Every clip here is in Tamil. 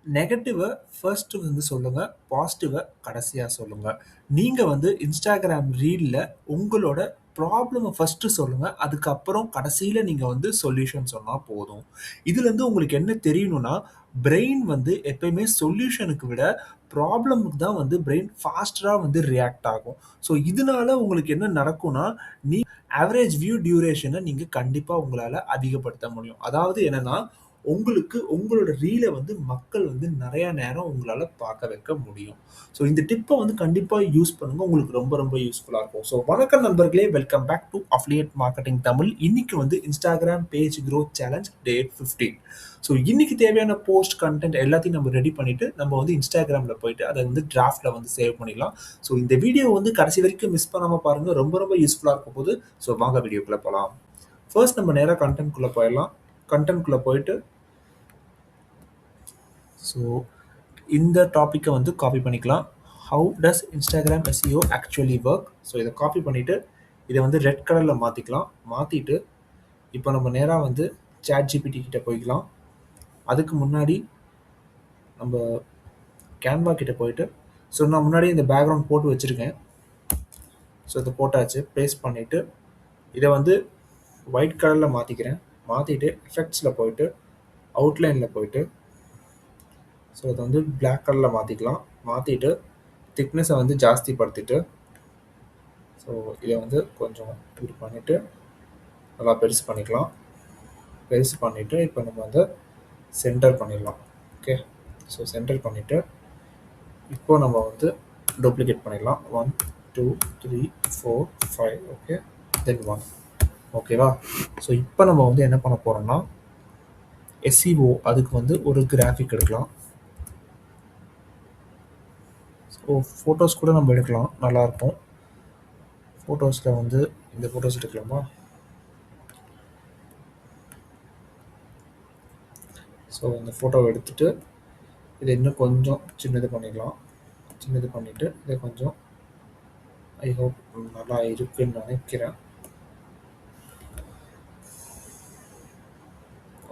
நெகட்டிவ ஃபர்ஸ்ட் வந்து சொல்லுங்க. பாசிட்டிவ கடைசியா சொல்லுங்க. நீங்க வந்து Instagram ரீல்ல உங்களோட ப்ராப்ளம ஃபர்ஸ்ட் சொல்லுங்க. அதுக்கப்புறம் கடைசியில நீங்க வந்து சொல்யூஷன் சொன்னா போதும். இதுலருந்து உங்களுக்கு என்ன தெரியணும்னா, பிரெயின் வந்து எப்பயுமே சொல்யூஷனுக்கு விட ப்ராப்ளம்க்கு தான் வந்து பிரெயின் ஃபாஸ்ட்டரா வந்து ரியாக்ட் ஆகும். ஸோ இதனால உங்களுக்கு என்ன நடக்கும்னா, ஆவரேஜ் வியூ டியூரேஷன நீங்க கண்டிப்பா உங்களால அதிகப்படுத்த முடியும். அதாவது என்னன்னா, உங்களுக்கு உங்களோட ரீல வந்து மக்கள் வந்து நெறைய நேரம் உங்களால பார்க்க வைக்க முடியும். ஸோ இந்த டிப்ப வந்து கண்டிப்பா யூஸ் பண்ணுங்க. உங்களுக்கு ரொம்ப ரொம்ப யூஸ்ஃபுல்லா இருக்கும். ஸோ வணக்கம் நண்பர்களே! Welcome back to affiliate marketing Tamil. இன்னைக்கு வந்து Instagram page growth challenge day 15. So இன்னைக்கு தேவையான போஸ்ட், கன்டென்ட் எல்லாத்தையும் நம்ம ரெடி பண்ணிட்டு, நம்ம வந்து Instagramல போயிட்டு அத வந்து டிராஃப்ட்ல வந்து சேவ் பண்ணிடலாம். ஸோ இந்த வீடியோ வந்து கடைசி வரைக்கும் மிஸ் பண்ணாம பாருங்க. ரொம்ப ரொம்ப யூஸ்ஃபுல்லா இருக்க போது. ஸோ வாங்க வீடியோக்குள்ள போலாம். ஃபர்ஸ்ட் நம்ம நேரா கன்டென்ட்குள்ள போயிடலாம். கன்டென்ட்குள்ள போயிட்டு, ஸோ இந்த டாபிக்க வந்து காப்பி பண்ணிக்கலாம். Have does Instagram SEO actually work? So இத காப்பி பண்ணிட்டு, இத வந்து ரெட் கலர்ல மாத்திக்கலாம். மாத்திட்டு, இப்போ நம்ம நேரா வந்து ChatGPT கிட்ட போய்க்கலாம். அதுக்கு முன்னாடி நம்ம Canva கிட்ட போயிட்டு, ஸோ நான் முன்னாடியே இந்த பேக்கிரவுண்ட் போட்டு வச்சிருக்கேன். ஸோ இத போட்டாச்சு. பேஸ்ட் பண்ணிட்டு, இத வந்து ஒயிட் கலர்ல மாத்திக்கிறேன். மாத்திட்டு எஃபெக்ட்ஸ்ல போயிட்டு, அவுட்லைன்ல போயிட்டு, ஸோ இத வந்து பிளாக் கலர்ல மாத்திக்கலாம். மாத்திட்டு திக்னஸ வந்து ஜாஸ்தி படுத்திட்டு, ஸோ இத வந்து கொஞ்சம் இப்படி பண்ணிட்டு, நல்லா பெருசு பண்ணிக்கலாம். பெருசு பண்ணிட்டு, இப்போ நம்ம வந்து சென்டர் பண்ணிடலாம். ஓகே. ஸோ சென்டர் பண்ணிட்டு, இப்போ நம்ம வந்து டூப்ளிகேட் பண்ணிடலாம். 1, 2, 3, 4, 5 ஓகே. தென் 1 ஓகேவா? ஸோ இப்போ நம்ம வந்து என்ன பண்ண போறோம்னா, SEO அதுக்கு வந்து ஒரு கிராஃபிக் எடுக்கலாம். ஸோ ஃபோட்டோஸ் கூட நம்ம எடுக்கலாம். நல்லாயிருக்கும். ஃபோட்டோஸில் வந்து இந்த ஃபோட்டோஸ் எடுக்கலாமா? ஸோ இந்த ஃபோட்டோவை எடுத்துட்டு, இதை இன்னும் கொஞ்சம் சின்னது பண்ணிக்கலாம். சின்னது பண்ணிவிட்டு இதை கொஞ்சம் ஐ ஹோப் நல்லா இருக்குன்னு நினைக்கிறேன்.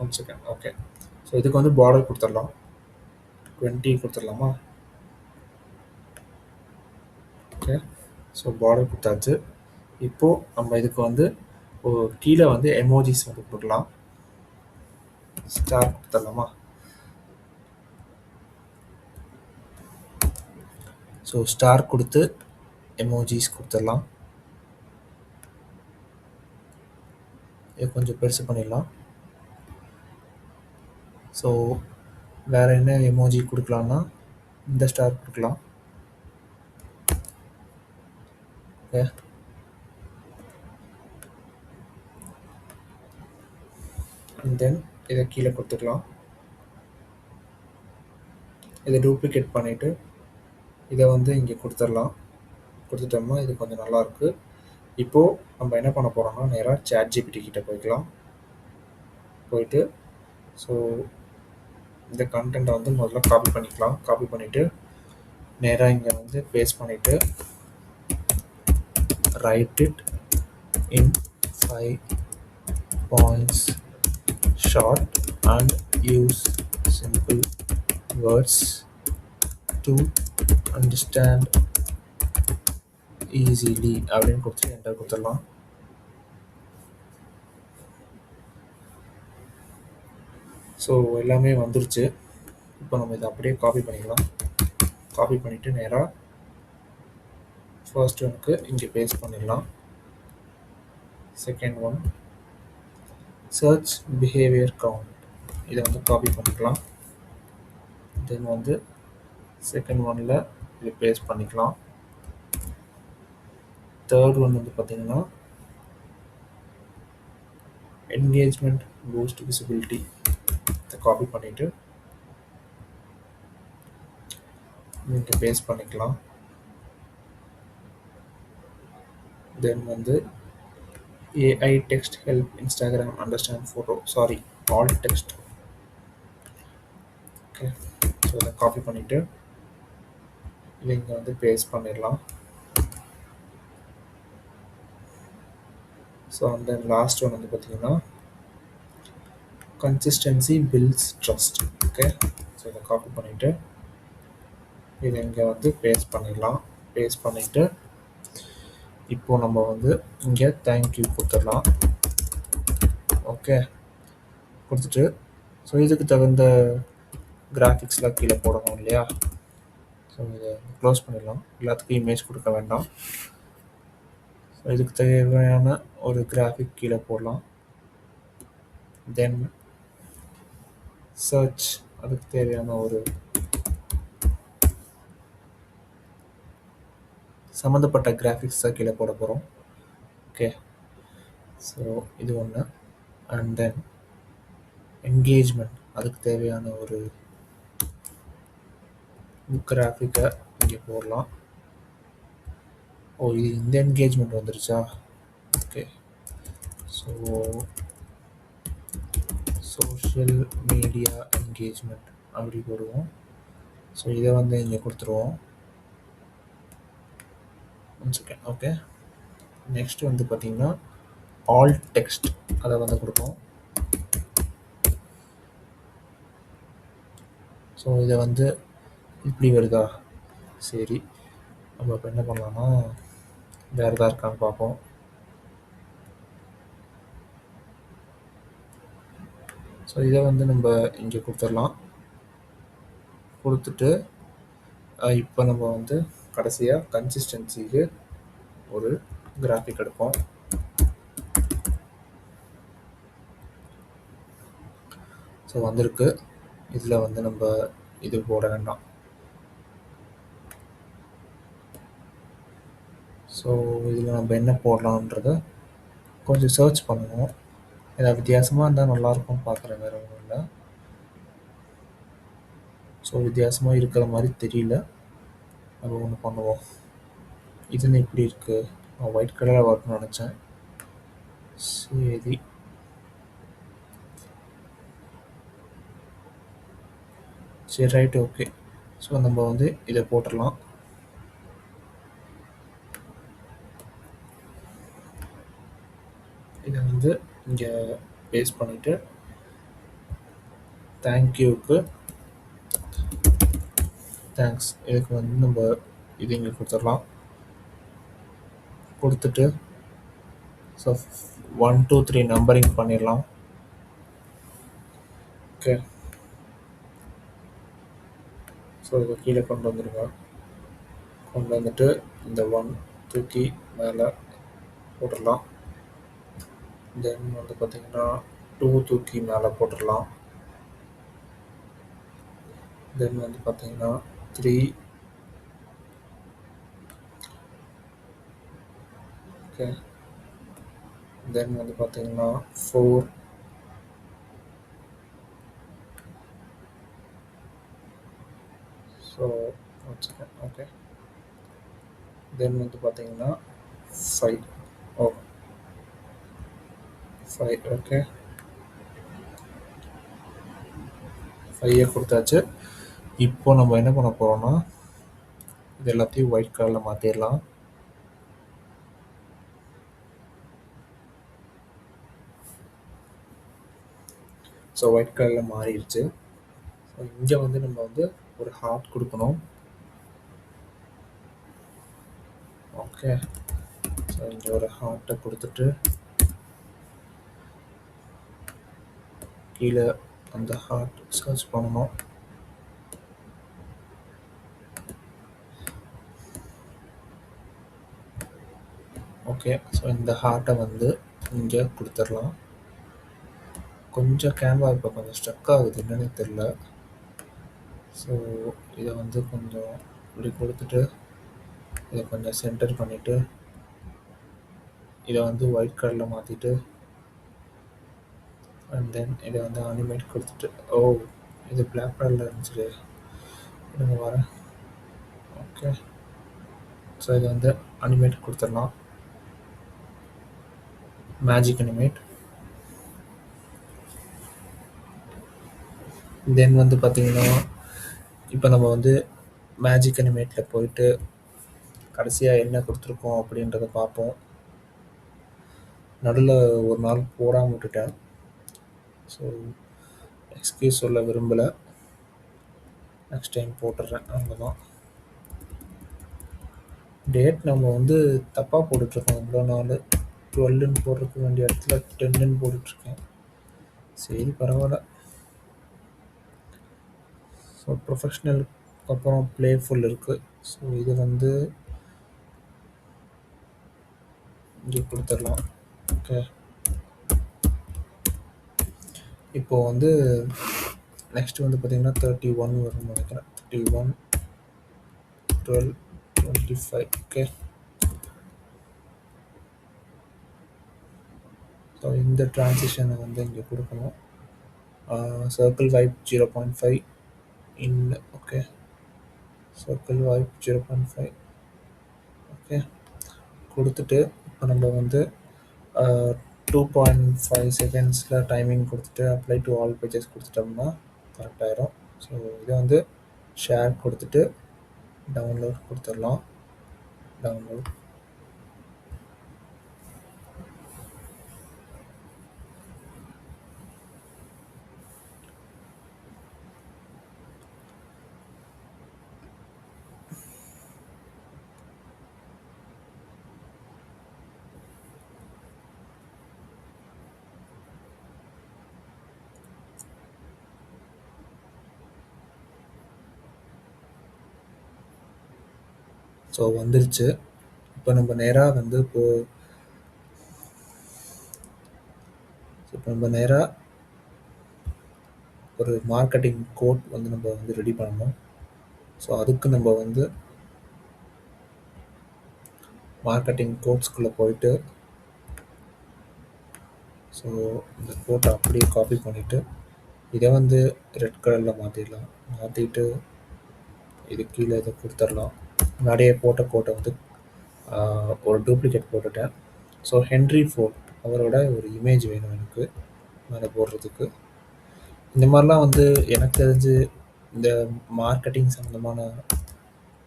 One second. ஓகே. ஸோ இதுக்கு வந்து பார்டர் கொடுத்துடலாம். 20 கொடுத்துடலாமா? ஓகே. ஸோ பார்டர் கொடுத்தாச்சு. இப்போது நம்ம இதுக்கு வந்து கீழே வந்து எமோஜிஸ் வந்து கொடுக்கலாம். ஸ்டார் கொடுத்துடலாமா? ஸோ ஸ்டார் கொடுத்து எமோஜிஸ் கொடுத்துடலாம். இதை கொஞ்சம் பெருசு பண்ணிடலாம். ஸோ வேறு என்ன எமோஜி கொடுக்கலான்னா, இந்த ஸ்டார் கொடுக்கலாம். ஓகே. அண்ட் தென் இதை கீழே கொடுத்துக்கலாம். இதை டூப்ளிகேட் பண்ணிவிட்டு இதை வந்து இங்கே கொடுத்துடலாம். கொடுத்துட்டோம்னா இது கொஞ்சம் நல்லாயிருக்கு. இப்போது நம்ம என்ன பண்ண போகிறோம்னா, நேராக ChatGPT கிட்ட போய்க்கலாம். போயிட்டு ஸோ இந்த கண்டென்ட்டை வந்து முதல்ல காப்பி பண்ணிக்கலாம். காப்பி பண்ணிவிட்டு நேராக இங்கே வந்து பேஸ்ட் பண்ணிவிட்டு, right it in 5 points short and use simple words to understand easily அப்படின்னு கொடுத்து என்டர் கொடுத்துடலாம். ஸோ எல்லாமே வந்துருச்சு. இப்போ நம்ம இதை அப்படியே காப்பி பண்ணிக்கலாம். காப்பி பண்ணிவிட்டு நேராக ஃபர்ஸ்ட் ஒனுக்கு இங்கே பேஸ்ட் பண்ணிடலாம். Second one search behaviour count, இதை வந்து காப்பி பண்ணிக்கலாம். தென் வந்து செகண்ட் ஒனில் இதை பேஸ்ட் பண்ணிக்கலாம். தேர்ட் ஒன் வந்து பார்த்திங்கன்னா என்கேஜ்மெண்ட் பூஸ்ட் விசிபிலிட்டி, இதை காப்பி பண்ணிவிட்டு இங்கே பேஸ்ட் பண்ணிக்கலாம். தென் வந்து AI text help Instagram understand photo, sorry alt text. Okay. So இதை காப்பி பண்ணிவிட்டு இதை இங்கே வந்து பேஸ்ட் பண்ணிடலாம். So and then last one வந்து பார்த்திங்கன்னா consistency builds trust. Okay. So இதை காப்பி பண்ணிவிட்டு இதை இங்கே வந்து பேஸ்ட் பண்ணிடலாம். பேஸ்ட் பண்ணிவிட்டு இப்போது நம்ம வந்து இங்கே தேங்க்யூ கொடுத்துடலாம். ஓகே, கொடுத்துட்டு ஸோ இதுக்கு தகுந்த கிராஃபிக்ஸ்லாம் கீழே போடணும் இல்லையா? ஸோ இதை க்ளோஸ் பண்ணிடலாம். எல்லாத்துக்கும் இமேஜ் கொடுக்க வேண்டாம். ஸோ இதுக்கு தேவையான ஒரு கிராஃபிக் கீழே போடலாம். தென் சர்ச், அதுக்கு தேவையான ஒரு சம்மந்தப்பட்ட கிராஃபிக்ஸ் தான் கீழே போட போகிறோம். ஓகே, ஸோ இது ஒன்று. அண்ட் தென் என்கேஜ்மெண்ட், அதுக்கு தேவையான ஒரு கிராஃபிக்கை இங்கே போடலாம். ஓ, இது இந்த என்கேஜ்மெண்ட் வந்துருச்சா? Okay, so social media engagement அப்படி போடுவோம். ஸோ இதை வந்து இங்கே கொடுத்துருவோம். One second. ஓகே, நெக்ஸ்ட் வந்து பார்த்திங்கன்னா ஆல் டெக்ஸ்ட், அதை வந்து கொடுப்போம். ஸோ இதை வந்து இப்படி வருதா? சரி, நம்ம இப்போ என்ன பண்ணலாம்னா வேறு எதாவது இருக்கான்னு பார்ப்போம். ஸோ இதை வந்து நம்ம இங்கே கொடுத்துடலாம். கொடுத்துட்டு இப்போ நம்ம வந்து கடைசியாக கன்சிஸ்டன்சிக்கு ஒரு கிராஃபிக் எடுப்போம். ஸோ வந்திருக்கு. இதில் வந்து நம்ம இது போட வேண்டாம். ஸோ இதில் நம்ம என்ன போடலான்றத கொஞ்சம் சர்ச் பண்ணுவோம். ஏதாவது வித்தியாசமாக இருந்தால் நல்லாயிருக்கும் பார்க்குறேன், வேறு ஒன்றும் இல்லை. ஸோ வித்தியாசமாக இருக்கிற மாதிரி தெரியல. நம்ம ஒன்று பண்ணுவோம். இதுன்னு இப்படி இருக்குது. நான் ஒயிட் கலரில் வரணும்னு நினச்சேன். சரி, சரி, ரைட், ஓகே. ஸோ நம்ம வந்து இதை போட்டுடலாம். இதை வந்து இங்கே பேஸ்ட் பண்ணிவிட்டு தேங்க்யூக்கு தேங்க்ஸ், இதுக்கு வந்து நம்ம இது இங்கே கொடுத்துடலாம். கொடுத்துட்டு ஸோ 1 2 3 நம்பரிங் பண்ணிடலாம். ஓகே, ஸோ இதை கீழே கொண்டு வந்துடுங்க. கொண்டு வந்துட்டு இந்த 1 தூக்கி மேலே போட்டுடலாம். தென் வந்து பார்த்திங்கன்னா 2 தூக்கி மேலே போட்டுடலாம். தென் வந்து பார்த்திங்கன்னா 3, ஓகே. தென் வந்து பார்த்திங்கன்னா 4, ஸோ ஓகே. தென் வந்து பார்த்திங்கன்னா 5, ஓ 5, ஓகே. 5 கொடுத்தாச்சு. இப்போ நம்ம என்ன பண்ண போகிறோம்னா இது எல்லாத்தையும் ஒயிட் கலரில் மாற்றிடலாம். ஸோ ஒயிட் கலரில் மாறிடுச்சு. ஸோ இங்கே வந்து நம்ம வந்து ஒரு ஹார்ட் கொடுக்கணும். ஓகே, ஸோ இங்கே ஒரு ஹார்ட்டை கொடுத்துட்டு கீழே அந்த ஹார்ட் சர்ச் பண்ணணும். ஓகே, ஸோ இந்த ஹார்ட்டை வந்து இங்கே கொடுத்துடலாம். கொஞ்சம் கேமரா இப்போ கொஞ்சம் ஸ்ட்ரக் ஆகுது, என்னன்னு தெரில. ஸோ இதை வந்து கொஞ்சம் இப்படி கொடுத்துட்டு இதை கொஞ்சம் சென்டர் பண்ணிவிட்டு இதை வந்து ஒயிட் கலரில் மாற்றிட்டு அண்ட் தென் இதை வந்து அனிமேட் கொடுத்துட்டு, ஓ இது பிளாக் கலரில் இருந்துச்சு, இருங்க வரேன். ஓகே, ஸோ இதை வந்து அனிமேட் கொடுத்துடலாம். Magic animate. தென் வந்து பார்த்திங்கன்னா இப்போ நம்ம வந்து மேஜிக் அனிமேட்டில் போயிட்டு கடைசியாக என்ன கொடுத்துருக்கோம் அப்படின்றத பார்ப்போம். நடுவில் ஒரு நாள் போடாமல் விட்டுட்டேன். ஸோ எக்ஸ்கியூஸ் சொல்ல விரும்பலை. நெக்ஸ்ட் டைம் போட்டுடுறேன் அவ்வளோதான். டேட் நம்ம வந்து தப்பாக போட்டுட்ருக்கோம் இவ்வளோ நாள். 12ன்னு போடுறதுக்கு வேண்டிய இடத்துல 10ன்னு போட்டுட்ருக்கேன். சரி பரவாயில்ல. ஸோ ப்ரொஃபஷ்னலுக்கு அப்புறம் ப்ளேஃபுல் இருக்குது. ஸோ இது வந்து இங்கே கொடுத்துடலாம். ஓகே, இப்போது வந்து நெக்ஸ்ட் வந்து பார்த்திங்கன்னா 31 வரும்னு நினைக்கிறேன். 31, 12, 25. ஓகே, ஸோ இந்த ட்ரான்சிஷனை வந்து இங்கே கொடுக்கணும். Circle wipe 0.5 in. Okay, circle wipe 0.5. Okay, கொடுத்துட்டு இப்போ நம்ம வந்து 2.5 செகண்ட்ஸில் டைமிங் கொடுத்துட்டு அப்ளை டு ஆல் பேஜஸ் கொடுத்துட்டோம்னா கரெக்டாயிரும். ஸோ இதை வந்து ஷேர் கொடுத்துட்டு டவுன்லோட் கொடுத்துடலாம். டவுன்லோட். ஸோ வந்துருச்சு. இப்போ நம்ம நேராக வந்து இப்போ நம்ம நேராக ஒரு மார்க்கெட்டிங் கோட் வந்து நம்ம வந்து ரெடி பண்ணணும். ஸோ அதுக்கு நம்ம வந்து மார்க்கெட்டிங் கோட்ஸ்குள்ளே போயிட்டு ஸோ இந்த கோட்டை அப்படியே காப்பி பண்ணிவிட்டு இதை வந்து ரெட் கலரில் மாற்றிடலாம். மாற்றிட்டு இது கீழே இதை கொடுத்துடலாம். முன்னாடியே போட்ட கோட்டை வந்து ஒரு டூப்ளிகேட் போட்டுட்டேன். ஸோ ஹென்ரி ஃபோர்ட் அவரோட ஒரு இமேஜ் வேணும் எனக்கு மேலே போடுறதுக்கு. இந்த மாதிரிலாம் வந்து எனக்கு தெரிஞ்சு இந்த மார்க்கெட்டிங் சம்மந்தமான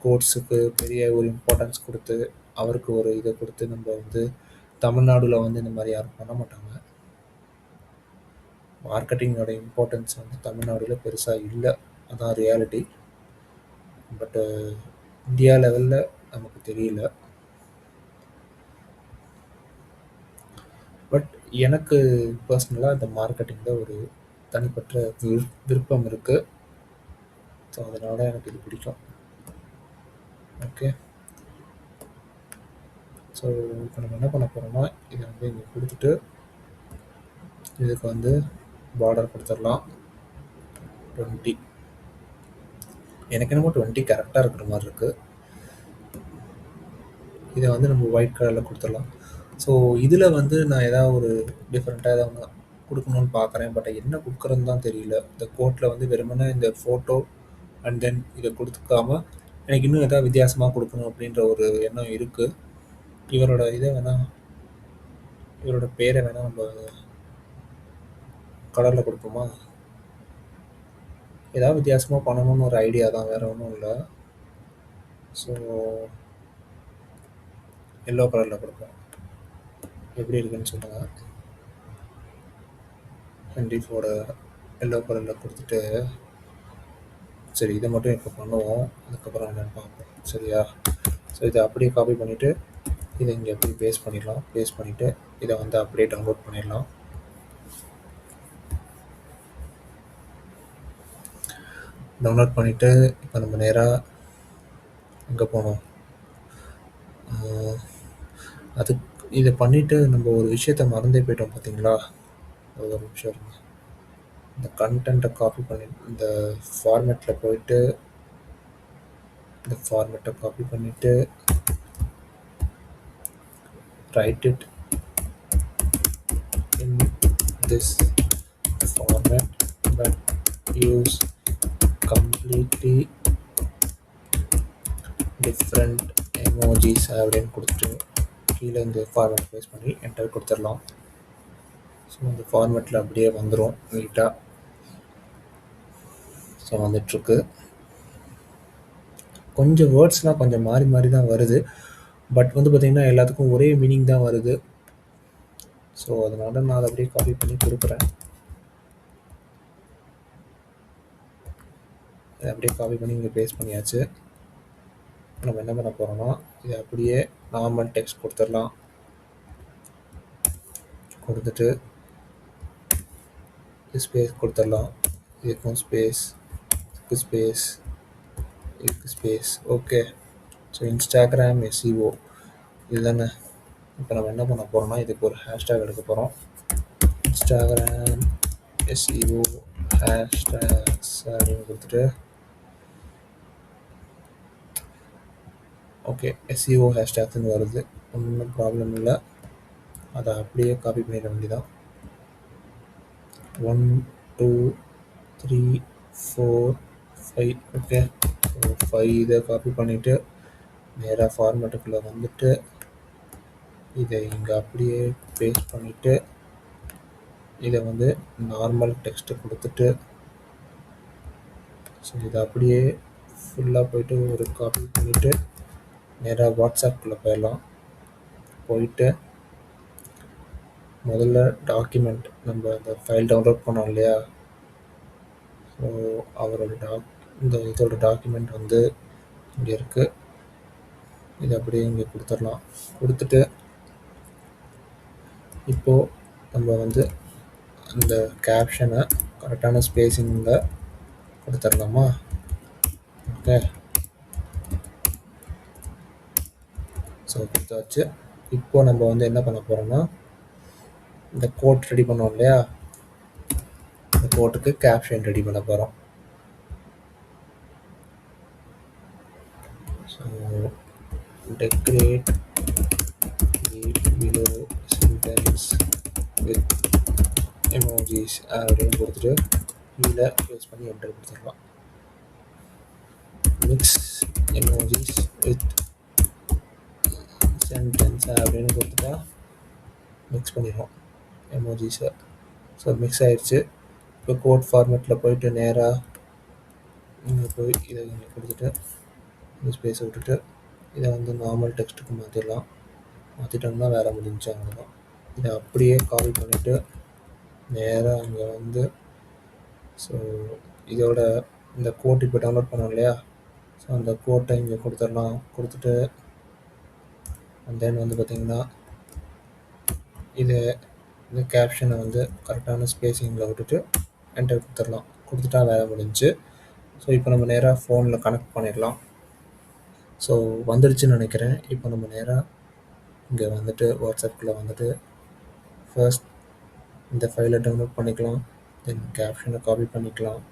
கோர்ஸுக்கு பெரிய ஒரு இம்பார்ட்டன்ஸ் கொடுத்து அவருக்கு ஒரு இதை கொடுத்து நம்ம வந்து தமிழ்நாடுல வந்து இந்த மாதிரி யாரும் பண்ண மாட்டாங்க. மார்க்கெட்டிங்கோட இம்பார்ட்டன்ஸ் வந்து தமிழ்நாடுல பெருசாக இல்லை, அதான் ரியாலிட்டி. பட்டு இந்தியா லெவலில் நமக்கு தெரியல. பட் எனக்கு பர்சனலாக இந்த மார்க்கெட்டிங்கில் ஒரு தனிப்பட்ட விருப்பம் இருக்குது. ஸோ அதனால் எனக்கு இது பிடிக்கும். ஓகே, ஸோ இப்போ நம்ம என்ன பண்ண போகிறோம்னா இதை வந்து இங்கே கொடுத்துட்டு இதுக்கு வந்து பார்டர் கொடுத்துடலாம் 20. எனக்கு என்னமோ 20 கரெக்டாக இருக்கிற மாதிரி இருக்குது. இதை வந்து நம்ம ஒயிட் கலரில் கொடுத்துடலாம். ஸோ இதில் வந்து நான் ஏதாவது ஒரு டிஃப்ரெண்ட்டாக ஏதாவது ஒன்று கொடுக்கணும்னு பார்க்குறேன். பட் என்ன கொடுக்குறதுன்னு தான் தெரியல. இந்த கோட்டில் வந்து வெறுமனே இந்த ஃபோட்டோ அண்ட் தென் இதை கொடுத்துக்காம எனக்கு இன்னும் எதாவது வித்தியாசமாக கொடுக்கணும் அப்படின்ற ஒரு எண்ணம் இருக்குது. இவரோட இதை வேணால் இவரோட பேரை வேணால் நம்ம கலரில் கொடுப்போமா? ஏதாவது வித்தியாசமாக பண்ணணும்னு ஒரு ஐடியா தான், வேறு ஒன்றும் இல்லை. ஸோ எல்லோ கலரில் கொடுப்போம். எப்படி இருக்குன்னு சொல்லுங்கள். ஹென்ரி ஃபோர்டை எல்லோ கலரில் கொடுத்துட்டு சரி இதை மட்டும் இப்போ பண்ணுவோம், அதுக்கப்புறம் என்னென்னு பார்ப்போம். சரியா? ஸோ இதை அப்படியே காப்பி பண்ணிவிட்டு இதை இங்கே அப்படியே பேஸ்ட் பண்ணிடலாம். பேஸ்ட் பண்ணிவிட்டு இதை வந்து அப்படியே டவுன்லோட் பண்ணிடலாம். டவுன்லோட் பண்ணிவிட்டு இப்போ நம்ம நேராக எங்கே போனோம், அது இதை பண்ணிவிட்டு நம்ம ஒரு விஷயத்த மறந்தே போயிட்டோம் பார்த்தீங்களா? ஒரு நிமிஷம் இருங்க. இந்த கண்டென்ட்டை காப்பி பண்ணி இந்த ஃபார்மேட்டில் போயிட்டு இந்த ஃபார்மேட்டை காப்பி பண்ணிவிட்டு write it in this format but use completely different emojis அப்படின்னு கொடுத்துட்டு கீழே இந்த ஃபார்மேட் பேஸ் பண்ணி என்டர் கொடுத்துடலாம். ஸோ இந்த ஃபார்மேட்டில் அப்படியே வந்துடும் நீட்டாக. ஸோ வந்துட்டுருக்கு. கொஞ்சம் வேர்ட்ஸ்லாம் கொஞ்சம் மாறி மாறி தான் வருது. பட் வந்து பார்த்திங்கன்னா எல்லாத்துக்கும் ஒரே மீனிங் தான் வருது. ஸோ அதனால் நான் அதை அப்படியே காப்பி பண்ணி கொடுக்குறேன். இதை அப்படியே காப்பி பண்ணி இங்கே பேஸ்ட் பண்ணியாச்சு. நம்ம என்ன பண்ண போகிறோம்னா இதை அப்படியே நார்மல் டெக்ஸ்ட் கொடுத்துடலாம். கொடுத்துட்டு ஸ்பேஸ் கொடுத்துடலாம். இதுக்கும் ஸ்பேஸ், இதுக்கு ஸ்பேஸ், இதுக்கு space. Okay. So Instagram SEO இதுதானே. இப்போ நம்ம என்ன பண்ண போகிறோம்னா இதுக்கு ஒரு ஹேஷ்டேக் எடுக்க போகிறோம். இன்ஸ்டாகிராம் எஸ்இஓ ஹேஷ்டேக்ஸ் அப்படின்னு கொடுத்துட்டு ஓகே எஸ்இஓ ஹேஷ்டேக்ஸ்ன்னு வருது, ஒன்றும் ப்ராப்ளம் இல்லை. அதை அப்படியே காப்பி பண்ணிட வேண்டியதான். 1 2 3 4 5. ஓகே. ஸோ 5 இதை காப்பி பண்ணிவிட்டு நேராக ஃபார்மேட்டுக்குள்ளே வந்துட்டு இதை இங்கே அப்படியே பேஸ்ட் பண்ணிவிட்டு இதை வந்து நார்மல் டெக்ஸ்ட்டு கொடுத்துட்டு ஸோ இதை அப்படியே ஃபுல்லாக போயிட்டு ஒரு காப்பி பண்ணிவிட்டு நேராக வாட்ஸ்அப்புக்குள்ளே போயிடலாம். போயிட்டு முதல்ல டாக்குமெண்ட் நம்ம அந்த ஃபைல் டவுன்லோட் பண்ணோம் இல்லையா, ஸோ அவரோட இந்த இதோட டாக்குமெண்ட் வந்து இங்கே இருக்குது. இதை அப்படியே இங்கே கொடுத்துடலாம். கொடுத்துட்டு இப்போது நம்ம வந்து அந்த கேப்ஷனை கரெக்டான ஸ்பேஸிங்கில் கொடுத்துடலாமா. ஓகே. ஸோ கொடுத்தாச்சு. இப்போது நம்ம வந்து என்ன பண்ண போகிறோம்னா இந்த கோட் ரெடி பண்ணோம் இல்லையா, இந்த கோட்டுக்கு கேப்ஷன் ரெடி பண்ண போகிறோம். So decorate below sentence with emojis அப்படின்னு கொடுத்துட்டு கீழே யூஸ் பண்ணி என்டர் கொடுத்துடலாம். மிக்ஸ் emojis with sentence அப்படின்னு கொடுத்துட்டா மிக்ஸ் பண்ணிடுவோம் எமோஜிஸை. ஸோ மிக்ஸ் ஆகிடுச்சு. இப்போ கோட் ஃபார்மேட்டில் போயிட்டு நேராக இங்கே போய் இதை இங்கே கொடுத்துட்டு இந்த ஸ்பேஸை விட்டுட்டு இதை வந்து நார்மல் டெக்ஸ்ட்டுக்கு மாற்றிடலாம். மாற்றிட்டோம்னா வேலை முடிஞ்சு அவ்வளோதான். இதை அப்படியே காப்பி பண்ணிவிட்டு நேராக இங்கே வந்து ஸோ இதோட இந்த கோட் இப்போ டவுன்லோட் பண்ணோம் இல்லையா, ஸோ அந்த கோட்டை இங்கே கொடுத்துடலாம். கொடுத்துட்டு அண்ட் தென் வந்து பார்த்திங்கன்னா இது இந்த கேப்ஷனை வந்து கரெக்டான ஸ்பேஸிங்கில் விட்டுட்டு என்டர் கொடுத்துடலாம். கொடுத்துட்டா வேலை முடிஞ்சு. ஸோ இப்போ நம்ம நேராக ஃபோனில் கனெக்ட் பண்ணிடலாம். ஸோ வந்துடுச்சுன்னு நினைக்கிறேன். இப்போ நம்ம நேராக இங்கே வந்துட்டு வாட்ஸ்அப்பில் வந்துட்டு ஃபர்ஸ்ட் இந்த ஃபைலை டவுன்லோட் பண்ணிக்கலாம். தென் கேப்ஷனை காப்பி பண்ணிக்கலாம்.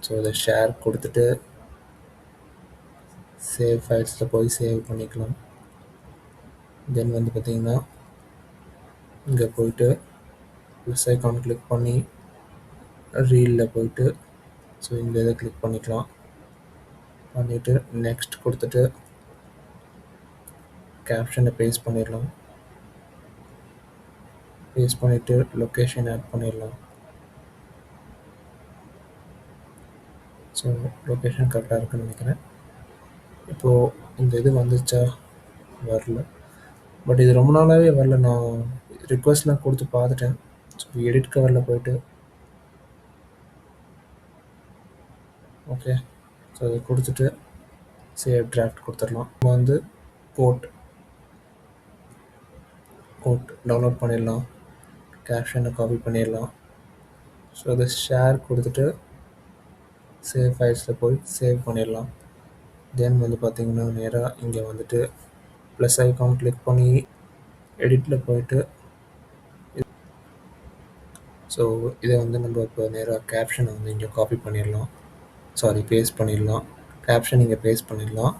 ஸோ இதை ஷேர் கொடுத்துட்டு சேவ் ஃபைல்ஸில் போய் சேவ் பண்ணிக்கலாம். தென் வந்து பார்த்திங்கன்னா இங்கே போயிட்டு ப்ளஸ் ஐக்கான் கிளிக் பண்ணி ரீலில் போயிட்டு ஸோ இந்த இதை கிளிக் பண்ணிக்கலாம். பண்ணிவிட்டு நெக்ஸ்ட் கொடுத்துட்டு கேப்ஷனை பேஸ்ட் பண்ணிடலாம். பேஸ்ட் பண்ணிவிட்டு லொக்கேஷன் ஆட் பண்ணிடலாம். ஸோ லொக்கேஷன் கரெக்டாக இருக்குன்னு நினைக்கிறேன். இப்போது இந்த இது வந்துச்சா வரல, பட் இது ரொம்ப நாளாகவே வரல. நான் ரிக்வெஸ்ட்லாம் கொடுத்து பார்த்துட்டேன். ஸோ எடிட் கவரில் போயிட்டு ஓகே ஸோ அதை கொடுத்துட்டு சேவ் டிராஃப்ட் கொடுத்துடலாம். நம்ம வந்து கோட் டவுன்லோட் பண்ணிடலாம். கேப்ஷனை காப்பி பண்ணிடலாம். ஸோ அதை ஷேர் கொடுத்துட்டு சேவ் ஃபைல்ஸில் போய் சேவ் பண்ணிடலாம். தென் வந்து பார்த்திங்கன்னா நேராக இங்கே வந்துட்டு ப்ளஸ் ஐக்கான் கிளிக் பண்ணி எடிட்டில் போயிட்டு ஸோ இதை வந்து நம்ம இப்போ நேராக கேப்ஷனை வந்து இங்கே காப்பி பண்ணிடலாம். பேஸ்ட் பண்ணிடலாம். கேப்ஷன் இங்கே பேஸ்ட் பண்ணிடலாம்.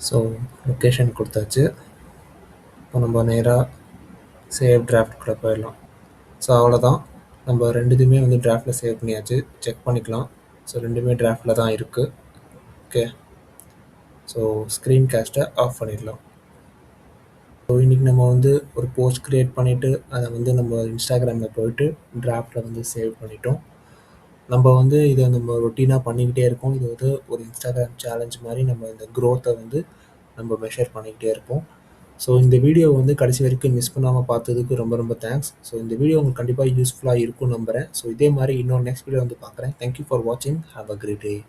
ஸோ லொக்கேஷன் கொடுத்தாச்சு. இப்போ நம்ம நேராக சேவ் டிராஃப்ட்குள்ளே போயிடலாம். ஸோ அவ்வளோதான். நம்ம ரெண்டுத்தையுமே வந்து டிராஃப்டில் சேவ் பண்ணியாச்சு. செக் பண்ணிக்கலாம். ஸோ ரெண்டுமே டிராஃப்டில் தான் இருக்குது. ஓகே. ஸோ ஸ்க்ரீன் காஸ்ட்டை ஆஃப் பண்ணிடலாம். ஸோ இன்றைக்கி நம்ம வந்து ஒரு போஸ்ட் க்ரியேட் பண்ணிவிட்டு அதை வந்து நம்ம இன்ஸ்டாகிராமில் போயிட்டு டிராஃப்டில் வந்து சேவ் பண்ணிட்டோம். நம்ம வந்து இதை நம்ம ரொட்டீனாக பண்ணிக்கிட்டே இருக்கோம். இது வந்து ஒரு இன்ஸ்டாகிராம் சேலஞ்ச் மாதிரி நம்ம இந்த க்ரோத்தை வந்து நம்ம மெஷர் பண்ணிக்கிட்டே இருப்போம். ஸோ இந்த வீடியோ வந்து கடைசி வரைக்கும் மிஸ் பண்ணாமல் பார்த்ததுக்கு ரொம்ப ரொம்ப தேங்க்ஸ். ஸோ இந்த வீடியோ உங்களுக்கு கண்டிப்பாக யூஸ்ஃபுல்லாக இருக்கும்னு நம்புகிறேன். ஸோ இதே மாதிரி இன்னொரு நெக்ஸ்ட் வீடியோ வந்து பார்க்குறேன். தேங்க் யூ ஃபார் வாட்சிங். Have a great day.